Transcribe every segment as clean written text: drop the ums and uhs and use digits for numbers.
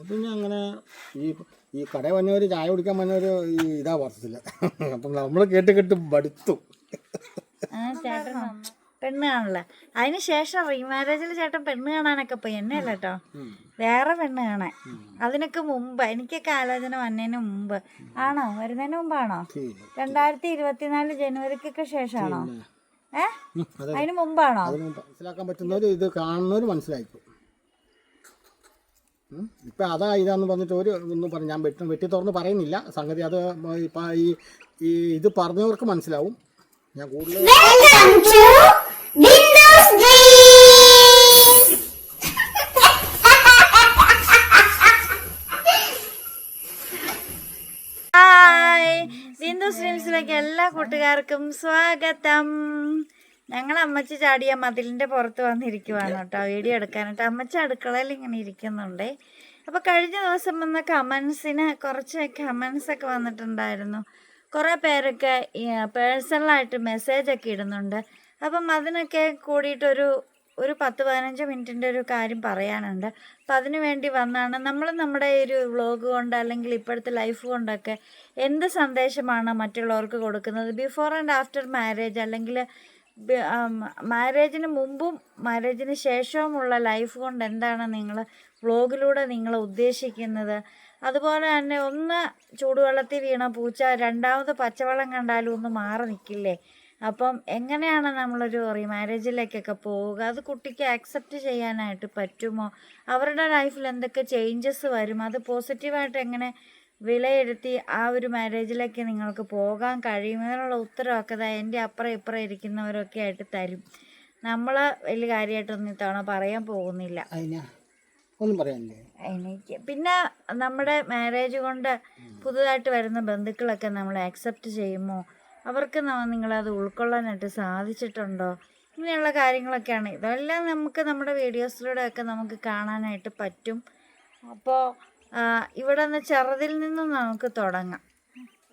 പിന്നെ അങ്ങനെ ഈ ഈ കടയിൽ വന്നവർ ചായ കുടിക്കാൻ വന്നവർ ഈ ഇതാ പറത്തില്ല. അപ്പം നമ്മൾ കേട്ട് മടുത്തു. ചേട്ടൻ പെണ്ണ് കാണില്ല. അതിന് ശേഷം റീമാരേജിൽ ചേട്ടൻ പെണ്ണ് കാണാനൊക്കെ പോയി. എന്നെയല്ല കേട്ടോ, വേറെ പെണ്ണ് കാണാൻ. അതിനൊക്കെ മുമ്പ്, എനിക്കൊക്കെ ആലോചന വന്നതിന് മുമ്പ് ആണോ, വരുന്നതിന് മുമ്പാണോ? 2024 ജനുവരിക്കൊക്കെ ശേഷമാണോ? അതിന് മുമ്പാണോ? മനസ്സിലാക്കാൻ പറ്റുന്നവർ ഇത് കാണുന്നവർ മനസ്സിലാക്കും. ഇപ്പം അതാ ഇതാന്ന് പറഞ്ഞിട്ട് ഒന്നും പറഞ്ഞു ഞാൻ വെട്ടി തുറന്ന് പറയുന്നില്ല സംഗതി. അത് ഇപ്പം ഈ ഇത് പറഞ്ഞവർക്ക് മനസ്സിലാവും. ഞാൻ കൂടുതൽ ബിന്ദു സ്ട്രീംസിലേക്ക് എല്ലാ കൂട്ടുകാർക്കും സ്വാഗതം. ഞങ്ങൾ അമ്മച്ചി ചാടിയ മതിലിൻ്റെ പുറത്ത് വന്നിരിക്കുവാണ് കേട്ടോ വീഡിയോ എടുക്കാനായിട്ട്. അമ്മച്ചി അടുക്കളയിൽ ഇങ്ങനെ ഇരിക്കുന്നുണ്ട്. അപ്പോൾ കഴിഞ്ഞ ദിവസം വന്ന കമൻസിന് കുറച്ച് കമൻസൊക്കെ വന്നിട്ടുണ്ടായിരുന്നു. കുറേ പേരൊക്കെ പേഴ്സണലായിട്ട് മെസ്സേജൊക്കെ ഇടുന്നുണ്ട്. അപ്പം അതിനൊക്കെ കൂടിയിട്ടൊരു 10-15 മിനിറ്റിൻ്റെ ഒരു കാര്യം പറയാനുണ്ട്. അപ്പം അതിനു വേണ്ടി വന്നാണ്. നമ്മൾ നമ്മുടെ ഒരു വ്ളോഗ് കൊണ്ട് അല്ലെങ്കിൽ ഇപ്പോഴത്തെ ലൈഫ് കൊണ്ടൊക്കെ എന്ത് സന്ദേശമാണ് മറ്റുള്ളവർക്ക് കൊടുക്കുന്നത്, ബിഫോർ ആൻഡ് ആഫ്റ്റർ മാരേജ്, അല്ലെങ്കിൽ മാരേജിന് മുമ്പും മാരേജിന് ശേഷവുമുള്ള ലൈഫ് കൊണ്ട് എന്താണ് നിങ്ങൾ വ്ളോഗിലൂടെ നിങ്ങൾ ഉദ്ദേശിക്കുന്നത്. അതുപോലെ തന്നെ ഒന്ന് ചൂടുവെള്ളത്തിൽ വീണ പൂച്ച രണ്ടാമത് പച്ചവെള്ളം കണ്ടാലും ഒന്ന് മാറി നിൽക്കില്ലേ. അപ്പം എങ്ങനെയാണ് നമ്മളൊരു റീമാരേജിലേക്കൊക്കെ പോവുക, അത് കുട്ടിക്ക് ആക്സെപ്റ്റ് ചെയ്യാനായിട്ട് പറ്റുമോ, അവരുടെ ലൈഫിൽ എന്തൊക്കെ ചേഞ്ചസ് വരും, അത് പോസിറ്റീവായിട്ട് എങ്ങനെ വിലയിരുത്തി ആ ഒരു മാരേജിലേക്ക് നിങ്ങൾക്ക് പോകാൻ കഴിയുമെന്നുള്ള ഉത്തരവൊക്കെ എൻ്റെ അപ്പുറം ഇപ്പുറം ഇരിക്കുന്നവരൊക്കെ ആയിട്ട് തരും. നമ്മൾ വലിയ കാര്യമായിട്ടൊന്നും ഇത്തവണ പറയാൻ പോകുന്നില്ല. ഒന്നും പറയാനില്ലേ. എനിക്ക് പിന്നെ നമ്മുടെ മാരേജ് കൊണ്ട് പുതുതായിട്ട് വരുന്ന ബന്ധുക്കളൊക്കെ നമ്മൾ ആക്സെപ്റ്റ് ചെയ്യുമോ, അവർക്ക് നിങ്ങളത് ഉൾക്കൊള്ളാനായിട്ട് സാധിച്ചിട്ടുണ്ടോ, ഇങ്ങനെയുള്ള കാര്യങ്ങളൊക്കെയാണ്. ഇതെല്ലാം നമുക്ക് നമ്മുടെ വീഡിയോസിലൂടെയൊക്കെ നമുക്ക് കാണാനായിട്ട് പറ്റും. അപ്പോൾ ഇവിടെ നിന്ന് ചെറുതിൽ നിന്നും നമുക്ക് തുടങ്ങാം,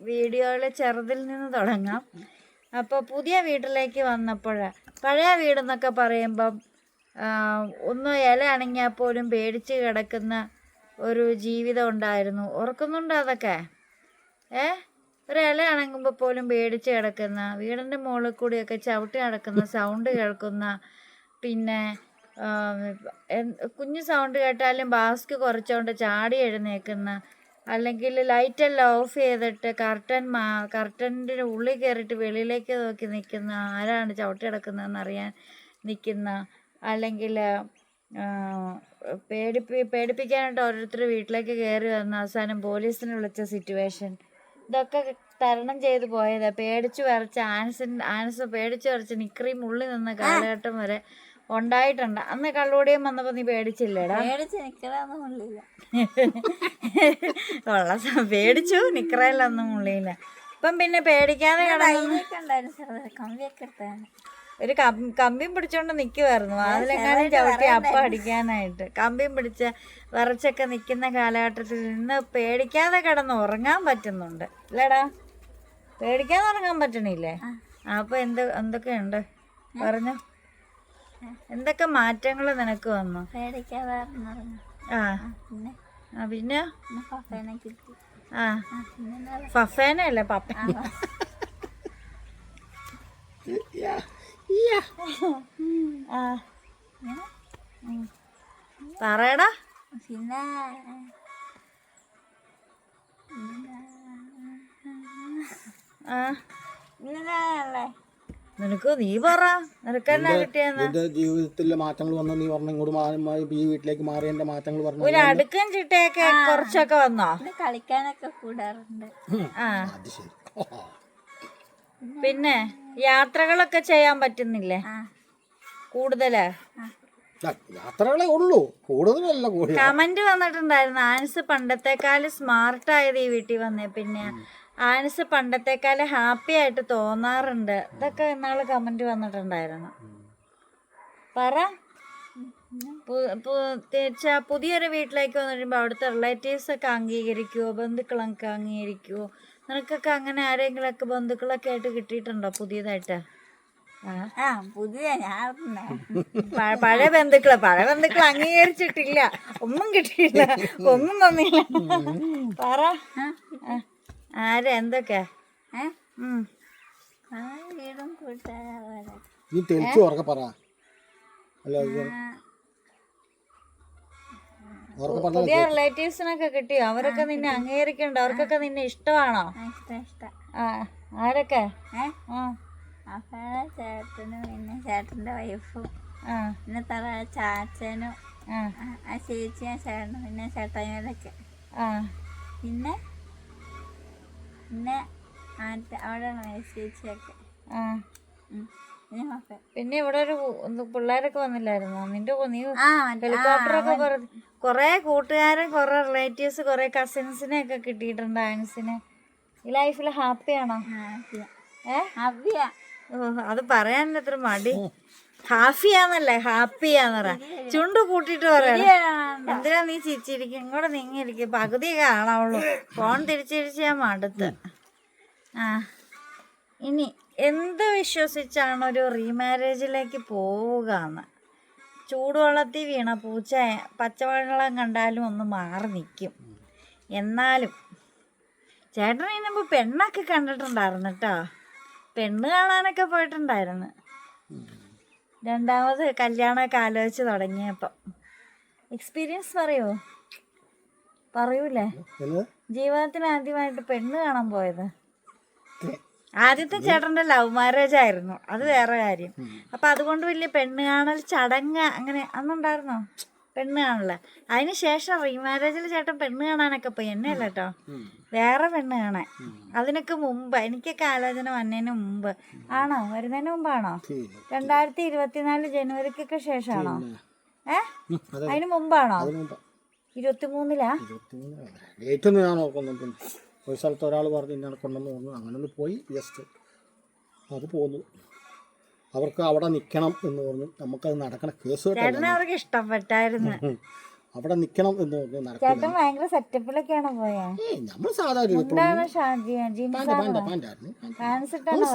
വീഡിയോയിൽ ചെറുതിൽ നിന്ന് തുടങ്ങാം. അപ്പോൾ പുതിയ വീട്ടിലേക്ക് വന്നപ്പോൾ പഴയ വീടെന്നൊക്കെ പറയുമ്പം ഒന്ന് ഇല അണങ്ങിയാൽ പോലും പേടിച്ച് കിടക്കുന്ന ഒരു ജീവിതം ഉണ്ടായിരുന്നു. ഓർക്കുന്നുണ്ടോ അതൊക്കെ? ഒരു ഇല അണങ്ങുമ്പോൾ പോലും പേടിച്ച് കിടക്കുന്ന, വീടിൻ്റെ മുകളിൽ കൂടിയൊക്കെ ചവിട്ടി നടക്കുന്ന സൗണ്ട് കേൾക്കുന്ന, പിന്നെ കുഞ്ഞു സൗണ്ട് കേട്ടാലും ബാസ്ക് കുറച്ചുകൊണ്ട് ചാടി എഴുന്നേക്കുന്ന, അല്ലെങ്കിൽ ലൈറ്റെല്ലാം ഓഫ് ചെയ്തിട്ട് കർട്ടൻ്റെ ഉള്ളിൽ കയറിയിട്ട് വെളിയിലേക്ക് നോക്കി നിൽക്കുന്ന, ആരാണ് ചവിട്ടി കിടക്കുന്നതെന്ന് അറിയാൻ നിൽക്കുന്ന, അല്ലെങ്കിൽ പേടിപ്പിക്കാനായിട്ട് ഓരോരുത്തർ വീട്ടിലേക്ക് കയറി വന്ന അവസാനം പോലീസിനെ വിളിച്ച സിറ്റുവേഷൻ, ഇതൊക്കെ തരണം ചെയ്ത് പോയത്. പേടിച്ചു വരച്ച ആൻസ് പേടിച്ചു വരച്ച് നിക്കറിയും ഉള്ളിൽ നിന്ന കാലഘട്ടം വരെ ഉണ്ടായിട്ടുണ്ട്. അന്ന് കള്ളുകൂടിയും വന്നപ്പോൾ നീ പേടിച്ചില്ലേടാ? പേടിച്ചു, നിക്കറയിലൊന്നും മുള്ളിയില്ല. ഇപ്പം പിന്നെ പേടിക്കാതെ ഒരു കമ്പിയും പിടിച്ചോണ്ട് നിൽക്കുമായിരുന്നു, അതിലെങ്ങാനും ചവിട്ടി അപ്പം അടിക്കാനായിട്ട്. കമ്പിയും പിടിച്ച് വിറച്ചൊക്കെ നിൽക്കുന്ന കാലഘട്ടത്തിൽ നിന്ന് പേടിക്കാതെ കിടന്ന് ഉറങ്ങാൻ പറ്റുന്നുണ്ട് അല്ലേടാ? പേടിക്കാതെ ഉറങ്ങാൻ പറ്റണില്ലേ? അപ്പോൾ എന്തൊക്കെയുണ്ട് പറഞ്ഞു, എന്തൊക്കെ മാറ്റങ്ങൾ നിനക്ക് വന്നു? പിന്നെ ഫഫേനല്ലേ പപ്പ പറയടാ. നിനക്ക് നീ പറ, നിനക്കെന്നാ കിട്ടിയെന്ന് ജീവിതത്തിലെ മാറ്റങ്ങൾ വന്നോ? നീ പറഞ്ഞ ഇങ്ങോട്ട് ഈ വീട്ടിലേക്ക് മാറിയതിന്റെ മാറ്റങ്ങൾ പറഞ്ഞു. ഒരു അടുക്കും ചിട്ടയൊക്കെ കുറച്ചൊക്കെ വന്നോ? കളിക്കാനൊക്കെ കൂടാറുണ്ട്. അത് ശരി. പിന്നെ യാത്രകളൊക്കെ ചെയ്യാൻ പറ്റുന്നില്ലേ കൂടുതല്? യാത്രകളെ ഉള്ളൂ, കൂടുതലല്ല. കമന്റ് വന്നിട്ടുണ്ടായിരുന്നു, ആൻസ് പണ്ടത്തെക്കാളും സ്മാർട്ടായത് ഈ വീട്ടിൽ വന്നേ, പിന്നെ ആൻസ് പണ്ടത്തെക്കാളും ഹാപ്പി ആയിട്ട് തോന്നാറുണ്ട്. ഇതൊക്കെ ഇന്നാള് കമന്റ് വന്നിട്ടുണ്ടായിരുന്നു. പറ, പുതിയൊരു വീട്ടിലേക്ക് വന്നിട്ടുമ്പോൾ അവിടുത്തെ റിലേറ്റീവ്സ് ഒക്കെ അംഗീകരിക്കുവോ, ബന്ധുക്കളൊക്കെ അംഗീകരിക്കുവോ? നിനക്കൊക്കെ അങ്ങനെ ആരെങ്കിലുമൊക്കെ ബന്ധുക്കളൊക്കെ ആയിട്ട് കിട്ടിയിട്ടുണ്ടോ പുതിയതായിട്ട്? ആ പുതിയ ഞാൻ പഴയ ബന്ധുക്കൾ അംഗീകരിച്ചിട്ടില്ല, ഒന്നും കിട്ടിയില്ല, ഒന്നും തന്നില്ല. പറ ആരെ എന്തൊക്കെ? വീടും കൂട്ടുകാരും നീ തെളിച്ചു ഉറക്കെ പറ. അല്ല ഉറക്കെ പറഞ്ഞ പുതിയ റിലേറ്റീവ്സിനൊക്കെ കിട്ടിയോ? അവരൊക്കെ നിന്നെ അംഗീകരിക്കണ്ടോ? അവർക്കൊക്കെ നിന്നെ ഇഷ്ടമാണോ? ഇഷ്ടം. ആരൊക്കെ? അപ്പഴ ചേട്ടനും പിന്നെ ചേട്ടൻ്റെ വൈഫും പിന്നെ ചാച്ചനും ആ ചേച്ചിയും ചേട്ടനും പിന്നെ ചേട്ടായിമാരൊക്കെ പിന്നെ പിന്നെ അവിടെ ചേച്ചിയൊക്കെ പിന്നെ ഇവിടെ ഒരു പിള്ളേരൊക്കെ വന്നില്ലായിരുന്നോ നിന്റെ? നീ ഹെലികോപ്റ്ററൊക്കെ കൊറേ കൂട്ടുകാരൻ, കൊറേ റിലേറ്റീവ്സ്, കൊറേ കസിൻസിനെ ഒക്കെ കിട്ടിയിട്ടുണ്ട്. ആൻസിന് ഈ ലൈഫിൽ ഹാപ്പിയാണോ? അത് പറയാൻ എത്ര മടി. ഹാപ്പിയാന്നല്ലേ, ഹാപ്പിയാന്ന് പറ. ചുണ്ട് കൂട്ടിട്ട് പറയണം. എന്തിനാ നീ ചിരിച്ചിരിക്കും? ഇങ്ങോട്ട് നീങ്ങിയിരിക്കും. പകുതിയൊക്കെ കാണാവുള്ളൂ. ഫോൺ തിരിച്ചിരിച്ച് ഞാൻ മടുത്ത്. ഇനി എന്ത് വിശ്വസിച്ചാണ് ഒരു റീമാരേജിലേക്ക് പോവുകയെന്ന്? ചൂടുവെള്ളത്തിൽ വീണ പൂച്ച പച്ചവെള്ളം കണ്ടാലും ഒന്ന് മാറി നിൽക്കും. എന്നാലും ചേട്ടൻ ഇതിനുമ്പ് പെണ്ണൊക്കെ കണ്ടിട്ടുണ്ടായിരുന്നു കേട്ടോ. പെണ്ണ് കാണാനൊക്കെ പോയിട്ടുണ്ടായിരുന്നു. രണ്ടാമത് കല്യാണമൊക്കെ ആലോചിച്ച് തുടങ്ങിയപ്പം. എക്സ്പീരിയൻസ് പറയൂലേ? ജീവിതത്തിൽ ആദ്യമായിട്ട് പെണ്ണ് കാണാൻ പോയത്. ആദ്യത്തെ ചേട്ടൻ്റെ ലവ് മാരേജ് ആയിരുന്നു, അത് വേറെ കാര്യം. അപ്പം അതുകൊണ്ട് വലിയ പെണ്ണ് കാണൽ ചടങ്ങ് അങ്ങനെ അന്നുണ്ടായിരുന്നോ? പെണ്ണ് കാണല്. അതിന് ശേഷം റീമാരേജിൽ ചേട്ടൻ പെണ്ണ് കാണാനൊക്കെ പോയി. എന്നെയല്ല കേട്ടോ, വേറെ പെണ്ണ് കാണാൻ. അതിനൊക്കെ മുമ്പ്, എനിക്കൊക്കെ ആലോചന വന്നതിന് മുമ്പ് ആണോ? വരുന്നതിന് മുമ്പാണോ? 2024 ജനുവരിക്കൊക്കെ ശേഷമാണോ? അതിന് മുമ്പാണോ? 23-ലാ? ഡേറ്റൊന്നും ഞാൻ നോക്കുന്നു. ഒരു സ്ഥലത്ത് ഒരാൾ പറഞ്ഞ് ഇന്നെ കൊണ്ടെന്ന് തോന്നുന്നു. അങ്ങനെ ഒന്ന് പോയി ജസ്റ്റ് അത് പോന്നു. അവർക്ക് അവിടെ നിൽക്കണം എന്ന് പറഞ്ഞു. നമുക്കത് നടക്കണ കേസ് അവർക്ക് ഇഷ്ടപ്പെട്ടായിരുന്നു. അവിടെ നിൽക്കണം എന്ന് പറഞ്ഞു. ചേട്ടൻ ഭയങ്കര സെറ്റപ്പിലൊക്കെയാണോ പോയാ? നമ്മൾ സാധാ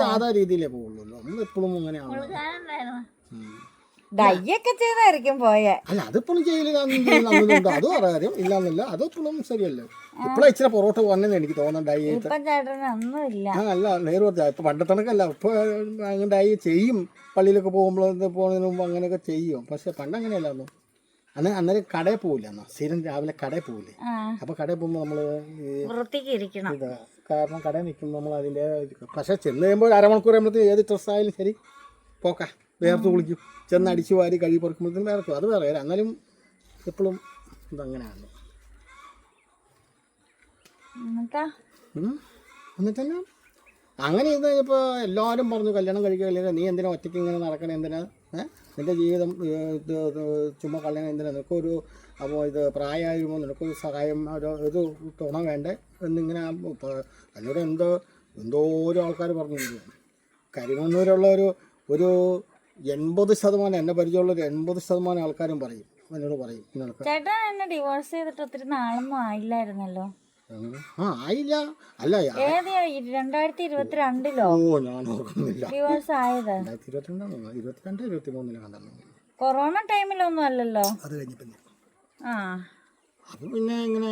സാധാ രീതിയിലേ പോകുള്ളൂ. നമ്മൾ എപ്പോഴും അങ്ങനെയാണ്. ഡയ്യൊക്കെ ചെയ്തായിരിക്കും പോയെ. അല്ല അതിപ്പോഴും ചെയ്യലുണ്ട്. അത് വേറെ കാര്യം. ഇല്ലാന്നില്ല, അതെപ്പോഴും ശരിയല്ലേ. ഇപ്പോഴും ഇച്ചിരി പൊറോട്ട വന്നെന്ന് എനിക്ക് തോന്നുന്നു. ഡൈ അല്ല നേരെ പറഞ്ഞാൽ ഇപ്പൊ പണ്ടത്തണക്കല്ല. ഇപ്പൊ അങ്ങനെ ഡൈ ചെയ്യും. പള്ളിയിലൊക്കെ പോകുന്നതിന് മുമ്പ് അങ്ങനെയൊക്കെ ചെയ്യും. പക്ഷെ പണ്ട് അങ്ങനെയല്ലായിരുന്നു. അന്നേരം കടയിൽ പോവില്ല. സ്ഥിരം രാവിലെ കടയിൽ പോവില്ലേ? അപ്പൊ കടയിൽ പോകുമ്പോൾ നമ്മള് ഇതാ കാരണം കടയിൽ നിൽക്കുമ്പോൾ നമ്മൾ അതിൻ്റെ പക്ഷെ ചെന്ന് കഴിയുമ്പോൾ അരമണിക്കൂർ ആകുമ്പോഴത്തേക്ക് ഏത് ഡ്രസ്സായാലും ശരി പോക്ക വേർത്ത് കുളിക്കും. ചെന്ന് അടിച്ചു വാരി കഴുകി പറിക്കുമ്പോഴത്തേനും വേർക്കും. അത് വേറെ. എന്നാലും എപ്പോഴും ഇതങ്ങനെയാണ്. എന്നിട്ടല്ല അങ്ങനെ ഇത് ഇപ്പോൾ എല്ലാവരും പറഞ്ഞു കല്യാണം കഴിക്കുകയില്ല, നീ എന്തിനാ ഒറ്റയ്ക്ക് ഇങ്ങനെ നടക്കണേ, എന്തിനാ നിൻ്റെ ജീവിതം ഇത് ചുമ്മാ കളയണം, എന്തിനാ നിനക്കൊരു അപ്പോൾ ഇത് പ്രായമാകുമ്പോൾ നിനക്കൊരു സഹായം ഒരു തുണ വേണ്ടേ എന്നിങ്ങനെ ഇപ്പോൾ എന്നോട് എന്തോരോ ആൾക്കാർ പറഞ്ഞിട്ടുണ്ട്. കരിമണ്ണൂരുള്ള ഒരു 80% എന്നെ പരിചയമുള്ളൊരു 80% ആൾക്കാരും പറയും എന്നോട് പറയും. ചേട്ടാ എന്നെ ഡിവോഴ്സ് ചെയ്തിട്ട് ഒത്തിരി നാളൊന്നും ആയില്ലായിരുന്നല്ലോ. ആയില്ല അല്ല 2022-ലോ? ഓ ഞാൻ ഓർക്കുന്നില്ല. ഡിവോഴ്സ് ആയത് 2022-23 കൊറോണ ടൈമിലൊന്നും അല്ലല്ലോ. അത് കഴിഞ്ഞിട്ട് അപ്പം പിന്നെ ഇങ്ങനെ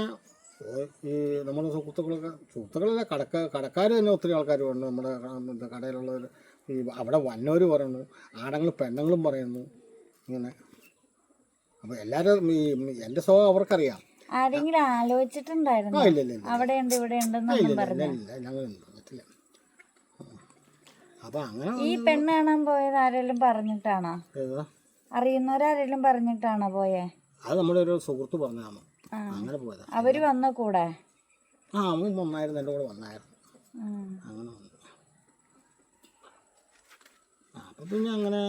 ഈ നമ്മുടെ സുഹൃത്തുക്കളല്ല കടക്കാർ തന്നെ ഒത്തിരി ആൾക്കാർ ഉണ്ട്. നമ്മുടെ കടയിലുള്ളവർ ഈ അവിടെ വന്നവർ പറയുന്നു, ആണുങ്ങളും പെണ്ണുങ്ങളും പറയുന്നു ഇങ്ങനെ. അപ്പോൾ എല്ലാവരും ഈ എൻ്റെ സ്വഭാവം അവർക്കറിയാം. ആരെങ്കിലും ആലോചിച്ചിട്ടുണ്ടായിരുന്നു? അവിടെ ഉണ്ട് ഇവിടെ ഉണ്ടെന്നൊന്നും പറഞ്ഞു. അപ്പൊ അങ്ങനെ ഈ പെണ്ണ് കാണാൻ പോയത് ആരെങ്കിലും പറഞ്ഞിട്ടാണോ? അറിയുന്നവരാരെങ്കിലും പറഞ്ഞിട്ടാണോ പോയേ? അത് നമ്മുടെ ഒരു സുഹൃത്ത് പറഞ്ഞതാണ്. അങ്ങനെ പോയതാ. അവര് വന്ന കൂടെ? അവൻ വന്നായിരുന്നു, എൻ്റെ കൂടെ വന്നായിരുന്നു. അങ്ങനെ വന്നു. അപ്പം പിന്നെ അങ്ങനെ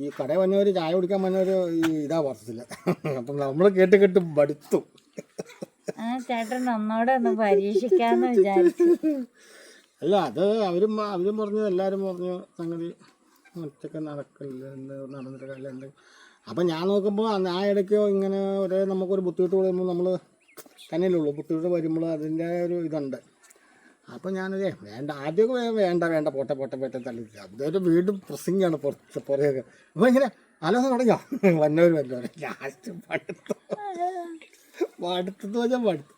ഈ കടയിൽ വന്നവർ ചായ കുടിക്കാൻ വന്നവർ ഇതാ പറഞ്ഞില്ല. അപ്പം നമ്മൾ കേട്ട് മടുത്തു. ചേട്ടൻ ഒന്നോടെ ഒന്ന് പരീക്ഷിക്കാന്ന് വിചാരിച്ചു. അല്ല അത് അവരും പറഞ്ഞു, എല്ലാവരും പറഞ്ഞു സംഗതി ഒറ്റയ്ക്ക് നടന്നിട്ടില്ല എന്ത്. അപ്പം ഞാൻ നോക്കുമ്പോൾ ആ ഇടയ്ക്കോ ഇങ്ങനെ നമുക്കൊരു ബുദ്ധിമുട്ട് വരുമ്പോൾ നമ്മൾ തന്നെയല്ലേ ഉള്ളൂ. ബുദ്ധിമുട്ട് വരുമ്പോൾ അതിൻ്റെ ഒരു ഇതുണ്ട്. അപ്പോൾ ഞാനതേ വേണ്ട, ആദ്യമൊക്കെ വേണ്ട പോട്ടെ തള്ളി. അതൊരു വീണ്ടും പ്രസിംഗാണ് പുറകെ. അപ്പോൾ ഇങ്ങനെ ആലോചന തുടങ്ങിയോ വന്നവർ ലാസ്റ്റ് മടുത്തെന്ന് വെച്ചാൽ മടുത്തു.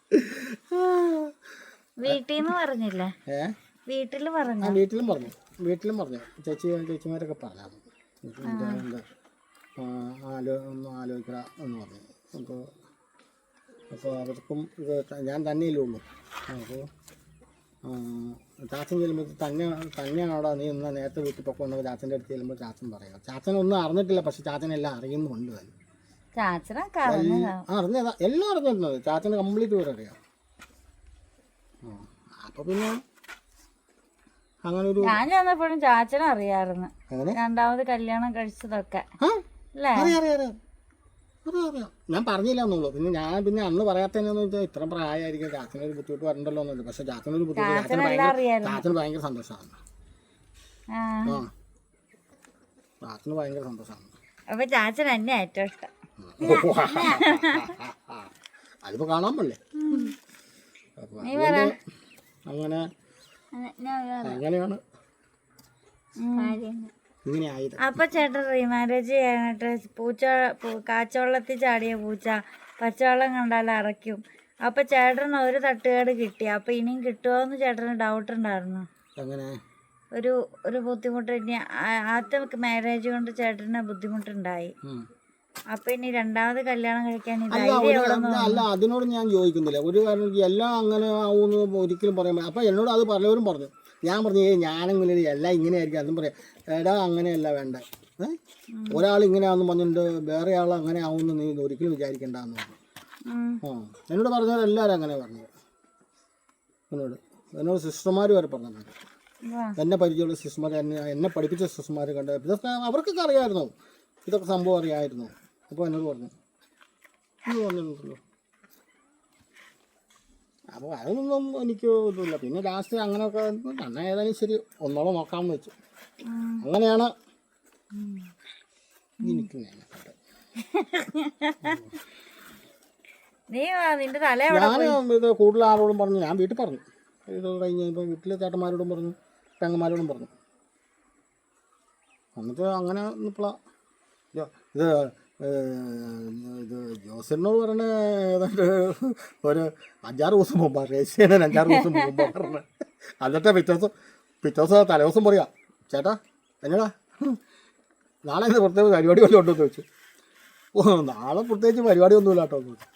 വീട്ടിൽ നിന്ന് പറഞ്ഞില്ലേ? വീട്ടിലും പറഞ്ഞു ചേച്ചിമാരൊക്കെ പറഞ്ഞു എന്താ ഒന്ന് ആലോചിക്കട എന്ന് പറഞ്ഞു. അപ്പോൾ അവർക്കും ഇത് ഞാൻ തന്നെയല്ലേ ഉള്ളൂ. അപ്പോൾ ചാച്ചൻ ചെല്ലുമ്പോൾ തന്നെയാണോടാ നീ എന്നാൽ നേരത്തെ വീട്ടിൽ പൊക്കോണ്ടോ ചാച്ചൻ്റെ അടുത്ത് ചെല്ലുമ്പോൾ ചാച്ചൻ പറയാം. ചാച്ചനൊന്നും അറിഞ്ഞിട്ടില്ല, പക്ഷെ ചാച്ചനെല്ലാം അറിയുന്നുണ്ട് തന്നെ. അറിഞ്ഞതാ, എല്ലാം അറിഞ്ഞിട്ടുണ്ട്. ചാച്ചന് കംപ്ലീറ്റ് പേര് അറിയാം. അപ്പോൾ പിന്നെ അങ്ങനെ ഒരു ഞാൻ ചെന്നപ്പോഴും ചാച്ചനെ അറിയാമായിരുന്നു, രണ്ടാമത് കല്യാണം കഴിച്ചതൊക്കെ അല്ലേ? അറിയാം. ഞാൻ പറഞ്ഞില്ല എന്നുള്ളൂ. പിന്നെ അന്ന് പറയാത്തതെന്നു വെച്ചാൽ ഇത്ര പ്രായമായിരിക്കും ചാച്ചനൊരു ബുദ്ധിമുട്ട് വരണ്ടല്ലോ എന്നുള്ളത്. പക്ഷെ ചാച്ചനൊരു ബുദ്ധിമുട്ട് ചാച്ചന് ഭയങ്കര സന്തോഷമാണ്. ചാച്ചന് ഭയങ്കര സന്തോഷമാണ്. അപ്പൊ ചാച്ചൻ എന്നെ ഏറ്റവും ഇഷ്ടം. അതിപ്പോ കാണാൻ പറ്റേ. അപ്പൊ അങ്ങനെ അങ്ങനെയാണ് ഇങ്ങനെ ആയത്. അപ്പൊ ചേട്ടൻ റീമാരേജ് ചെയ്യാനായിട്ട് കാച്ചവെള്ളത്തിൽ ചാടിയ പൂച്ച പച്ചവെള്ളം കണ്ടാൽ അറയ്ക്കും. അപ്പൊ ചേട്ടൻ ഒരു തട്ടുകേട് കിട്ടി. അപ്പൊ ഇനിയും കിട്ടുമോന്ന് ചേട്ടന് ഡൗട്ട് ഉണ്ടായിരുന്നു. ഒരു ബുദ്ധിമുട്ട്. ഇനി ആദ്യത്തെ മാരേജ് കൊണ്ട് ചേട്ടന് ബുദ്ധിമുട്ടുണ്ടായി. അപ്പൊ ഇനി രണ്ടാമത് കല്യാണം കഴിക്കാൻ അല്ല, അതിനോട് ഞാൻ യോജിക്കുന്നില്ല. ഒരു കാരണം എല്ലാം അങ്ങനെ ആവുമെന്ന് ഒരിക്കലും പറയാൻ പറ്റില്ല. അപ്പൊ എന്നോട് അത് പലവരും പറഞ്ഞു. ഞാൻ പറഞ്ഞു ഞാനെങ്കിലും എല്ലാം ഇങ്ങനെ ആയിരിക്കും. അതും പറയാം എടാ അങ്ങനെയല്ല വേണ്ട. ഒരാൾ ഇങ്ങനെയാണെന്ന് പറഞ്ഞിട്ട് വേറെ ആൾ അങ്ങനെ ആവുമെന്ന് നീ ഒരിക്കലും വിചാരിക്കണ്ടെന്ന് പറഞ്ഞു. എന്നോട് പറഞ്ഞത് എല്ലാവരും അങ്ങനെ പറഞ്ഞത്. എന്നോട് സിസ്റ്റർമാർ വരെ പറഞ്ഞിട്ടുണ്ട്. എന്നെ പരിചയമുള്ള സിസ്റ്റർമാർ, എന്നെ പഠിപ്പിച്ച സിസ്റ്റർമാർ കണ്ട് ഇതൊക്കെ അവർക്കൊക്കെ അറിയാമായിരുന്നു, ഇതൊക്കെ സംഭവം അറിയാമായിരുന്നു. അപ്പോൾ എന്നോട് പറഞ്ഞിട്ടുണ്ടല്ലോ. അപ്പോൾ അതൊന്നും എനിക്ക് ഇതുമില്ല. പിന്നെ ലാസ്റ്റ് അങ്ങനെയൊക്കെ തന്നെ ഏതായാലും ശരി ഒന്നോളം നോക്കാമെന്ന് വെച്ചു. അങ്ങനെയാണ് എനിക്ക് ഞാൻ ഇത് കൂടുതൽ ആളോടും പറഞ്ഞു. ഞാൻ വീട്ടിൽ പറഞ്ഞു, ഇത് കഴിഞ്ഞ് ഇപ്പം വീട്ടിലെ ചേട്ടന്മാരോടും പറഞ്ഞു, പെങ്ങന്മാരോടും പറഞ്ഞു. എന്നിട്ട് അങ്ങനെ ഇപ്പോഴാണ് ഇത് ജോസലിനോട് പറഞ്ഞ ഏതാണ്ട് ഒരു 5-6 ദിവസം മുമ്പാണ്. രജിസ്റ്റർ 5-6 ദിവസം മുമ്പാണ് പറഞ്ഞത്. എന്നിട്ട് പിറ്റേ ദിവസം തലേദിവസം പറയാം ചേട്ടാ എന്നടാ നാളെ ഇത് പ്രത്യേക പരിപാടി വല്ലതും ഉണ്ടോയെന്ന് ചോദിച്ചു. നാളെ പ്രത്യേകിച്ച് പരിപാടി ഒന്നുമില്ല കേട്ടോ എന്ന് ചോദിച്ചു.